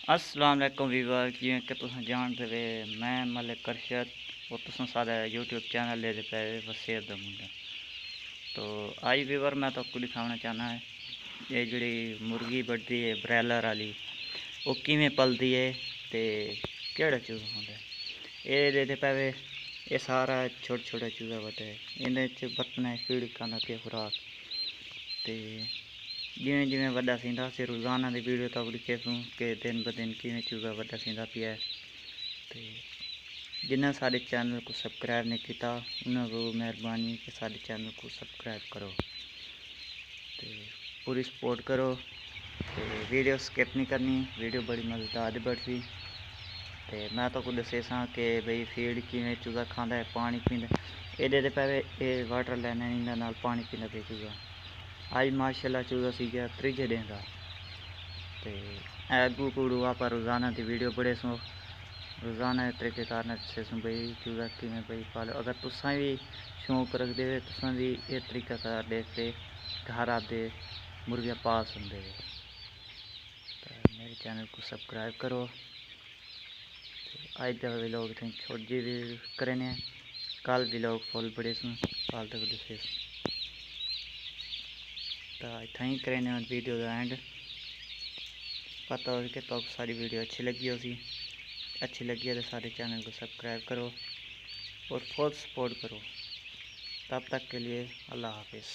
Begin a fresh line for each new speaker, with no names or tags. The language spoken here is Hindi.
अस्सलाम वालेकुम वीवर जिवें कि तुस जानते वे मैं मलिक अरशद और तुस सारा यूट्यूब चैनल ले पे वसीयत दा मुंडा। तो आज वीवर मैं तो दिखाना चाहना है ये जी मुर्गी बढ़ती है ब्रैलर वाली वो किमें पलती है तो केड़ा चूजा होंगे ये देते पावे ये सारा छोटे छोटे चूजा बटे इन्हें बर्तन फीड करना पे खुराक तो जिमें जिमें वड्डा सींदा से रोज़ाना की वीडियो तक दिखेसूँ कि दिन ब दिन किमें चूजा वड्डा सींदा पिया है। तो जिन्हें सारे चैनल को सब्सक्राइब नहीं किया उन्होंने मेहरबानी कि सारे चैनल को सब्सक्राइब करो तो पूरी सपोर्ट करो। तो वीडियो स्किप नहीं करनी, वीडियो बड़ी मज़ेदार बढ़ती। तो मैं तो कुछ दसे सा कि बई फीड किमें चूजा खाता है पानी पींदा एडे पावे ये वाटर लेने इन्होंने नाल पानी पींदा पे चूजा आज माशाल्लाह चूजा सी गया त्रीजे दिन का। तो अगू कूड़ू आप रोज़ाना की वीडियो बड़े सो रोज़ाना तरीके कार से बई चूजा कि बई पालो अगर तुसा भी शौक रखते हो तुसा भी ये तरीका कार देखते घर आते मुर्गियाँ पाल सकते हो। तो मेरे चैनल को सब्सक्राइब करो। आज का व्लॉग थे छोटी भी करें कल व्लॉग फुल बड़े सुन पाल तक दसे तो इतना करें वीडियो का एंड पता हो कि तो सारी वीडियो अच्छी लगी हो सी अच्छी लगी है तो सारे चैनल को सब्सक्राइब करो और फुल सपोर्ट करो। तब तक के लिए अल्लाह हाफिज़।